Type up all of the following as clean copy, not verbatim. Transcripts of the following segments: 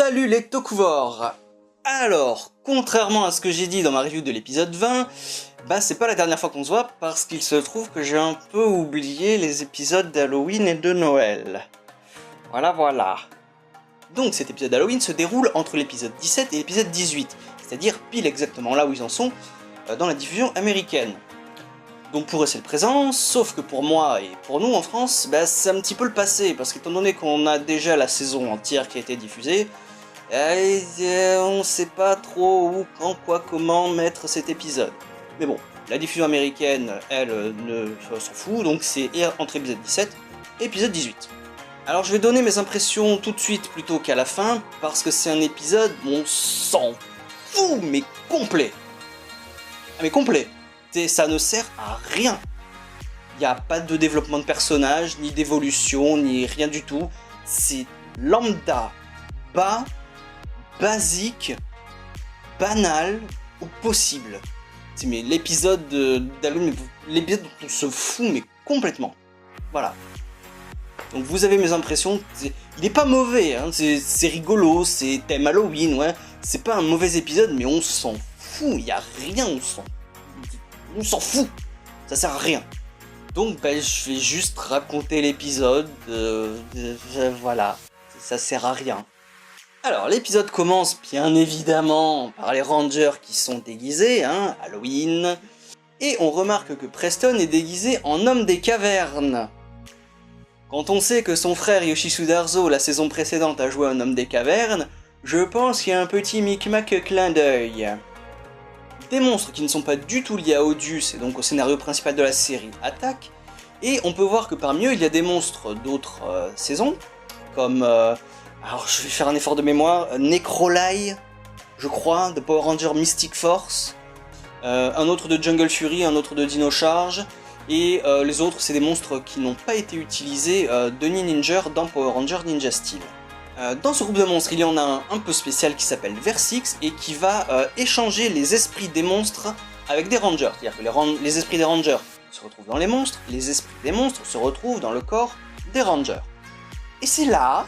Salut les Tokuvors! Alors, contrairement à ce que j'ai dit dans ma review de l'épisode 20, c'est pas la dernière fois qu'on se voit parce qu'il se trouve que j'ai un peu oublié les épisodes d'Halloween et de Noël. Voilà. Donc cet épisode d'Halloween se déroule entre l'épisode 17 et l'épisode 18, c'est-à-dire pile exactement là où ils en sont dans la diffusion américaine. Donc pour eux c'est le présent, sauf que pour moi et pour nous en France, c'est un petit peu le passé, parce qu'étant donné qu'on a déjà la saison entière qui a été diffusée, on sait pas trop où, quand, quoi, comment mettre cet épisode. Mais bon, la diffusion américaine, elle, s'en fout, donc c'est entre épisode 17 et épisode 18. Alors je vais donner mes impressions tout de suite plutôt qu'à la fin, parce que c'est un épisode, on s'en fout, mais complet. Mais complet. Ça ne sert à rien. Il n'y a pas de développement de personnage, ni d'évolution, ni rien du tout. C'est lambda, basique, banal au possible. Mais l'épisode d'Halloween, l'épisode dont on se fout, mais complètement. Voilà. Donc vous avez mes impressions, il n'est pas mauvais, hein. C'est rigolo, c'est thème Halloween, ouais. C'est pas un mauvais épisode, mais on s'en fout, il n'y a rien, on s'en fout, ça sert à rien. Donc je vais juste raconter l'épisode, voilà, ça sert à rien. Alors l'épisode commence bien évidemment par les Rangers qui sont déguisés, hein, Halloween, et on remarque que Preston est déguisé en homme des cavernes. Quand on sait que son frère Yoshisu Darzo la saison précédente a joué un homme des cavernes, je pense qu'il y a un petit micmac clin d'œil. Des monstres qui ne sont pas du tout liés à Odious et donc au scénario principal de la série attaquent, et on peut voir que parmi eux il y a des monstres d'autres saisons, comme, alors je vais faire un effort de mémoire, Necrolai, je crois, de Power Ranger Mystic Force, un autre de Jungle Fury, un autre de Dino Charge, et les autres c'est des monstres qui n'ont pas été utilisés de Ninja dans Power Ranger Ninja Steel. Dans ce groupe de monstres, il y en a un peu spécial qui s'appelle Versix et qui va échanger les esprits des monstres avec des rangers. C'est-à-dire que les esprits des rangers se retrouvent dans les monstres, les esprits des monstres se retrouvent dans le corps des rangers. Et c'est là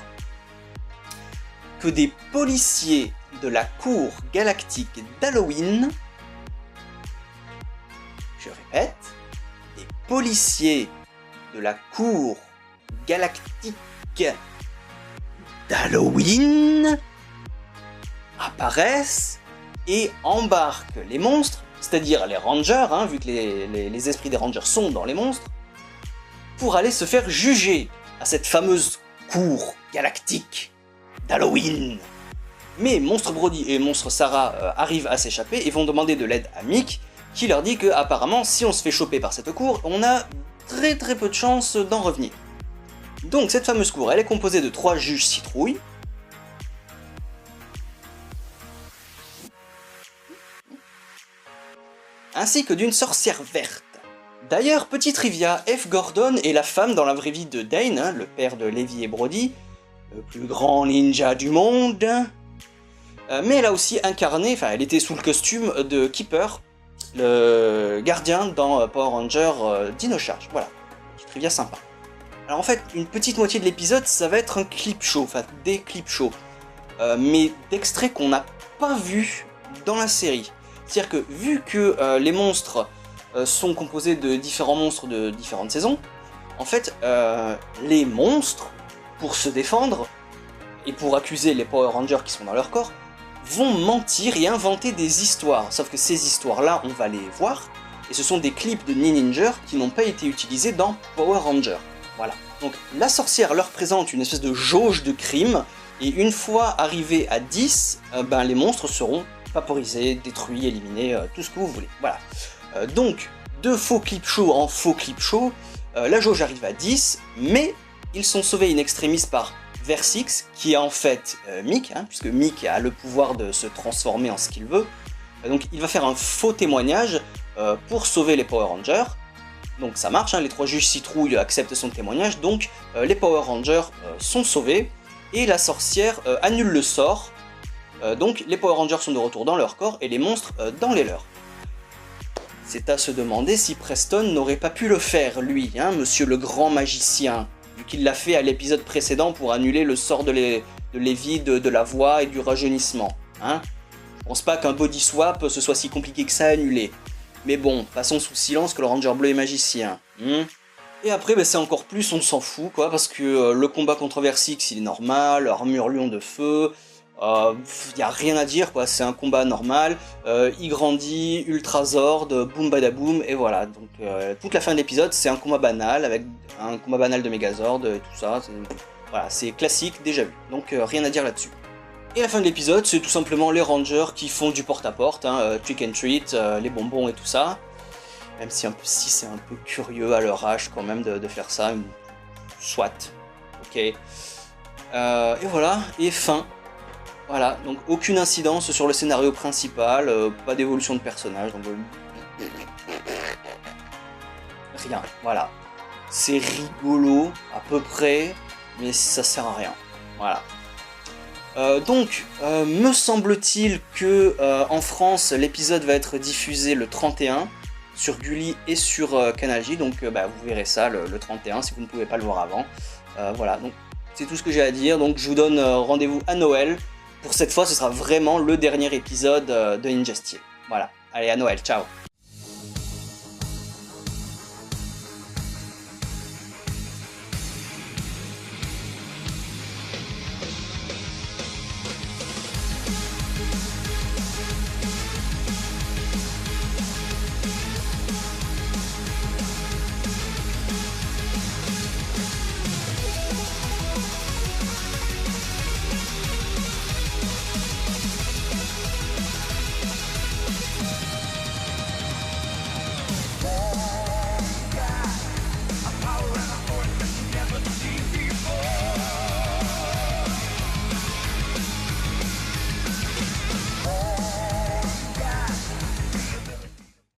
que des policiers de la cour galactique d'Halloween, je répète, des policiers de la cour galactique d'Halloween apparaissent et embarquent les monstres, c'est-à-dire les rangers, hein, vu que les esprits des rangers sont dans les monstres, pour aller se faire juger à cette fameuse cour galactique d'Halloween. Mais Monstre Brody et Monstre Sarah arrivent à s'échapper et vont demander de l'aide à Mick, qui leur dit que apparemment si on se fait choper par cette cour, on a très peu de chances d'en revenir. Donc cette fameuse cour, elle est composée de 3 juges citrouilles, ainsi que d'une sorcière verte. D'ailleurs, petit trivia, F. Gordon est la femme dans la vraie vie de Dane, hein, le père de Levi et Brody, le plus grand ninja du monde, mais elle a aussi incarné, elle était sous le costume de Keeper, le gardien dans Power Ranger Dino Charge. Voilà, petit trivia sympa. Alors en fait, une petite moitié de l'épisode, ça va être un clip show, des clips shows, mais d'extraits qu'on n'a pas vus dans la série. C'est-à-dire que vu que les monstres sont composés de différents monstres de différentes saisons, en fait, les monstres, pour se défendre, et pour accuser les Power Rangers qui sont dans leur corps, vont mentir et inventer des histoires. Sauf que ces histoires-là, on va les voir, et ce sont des clips de Ninja qui n'ont pas été utilisés dans Power Ranger. Voilà. Donc la sorcière leur présente une espèce de jauge de crime, et une fois arrivés à 10, les monstres seront vaporisés, détruits, éliminés, tout ce que vous voulez. Voilà. Donc, de faux clip show en faux clip show, la jauge arrive à 10, mais ils sont sauvés in extremis par Versix, qui est en fait Mick, hein, puisque Mick a le pouvoir de se transformer en ce qu'il veut. Donc il va faire un faux témoignage pour sauver les Power Rangers. Donc ça marche, hein, les 3 juges citrouilles acceptent son témoignage, donc les Power Rangers sont sauvés, et la sorcière annule le sort, donc les Power Rangers sont de retour dans leur corps, et les monstres dans les leurs. C'est à se demander si Preston n'aurait pas pu le faire, lui, hein, monsieur le grand magicien, vu qu'il l'a fait à l'épisode précédent pour annuler le sort de Levi de la voix et du rajeunissement. Hein, je pense pas qu'un body swap ce soit si compliqué que ça à annuler. Mais bon, passons sous silence que le Ranger bleu est magicien. Et après, c'est encore plus, on s'en fout, quoi, parce que le combat contre Versix, il est normal, armure lion de feu, y a rien à dire, quoi, c'est un combat normal, il grandit, Ultrazord, boum badaboum, et voilà. Donc toute la fin de l'épisode, c'est un combat banal, avec un combat banal de Megazord, tout ça, voilà, c'est classique, déjà vu, donc rien à dire là-dessus. Et la fin de l'épisode, c'est tout simplement les Rangers qui font du porte-à-porte, trick and treat, les bonbons et tout ça. Même si c'est un peu curieux à leur âge quand même de faire ça. Soit. Ok. Et voilà, et fin. Voilà, donc aucune incidence sur le scénario principal, pas d'évolution de personnage, donc... rien, voilà. C'est rigolo, à peu près, mais ça sert à rien. Voilà. Donc, me semble-t-il que en France, l'épisode va être diffusé le 31 sur Gulli et sur Canal J, donc vous verrez ça le 31 si vous ne pouvez pas le voir avant. Voilà, donc c'est tout ce que j'ai à dire, donc je vous donne rendez-vous à Noël. Pour cette fois, ce sera vraiment le dernier épisode de Ninja Steel. Voilà, allez, à Noël, ciao.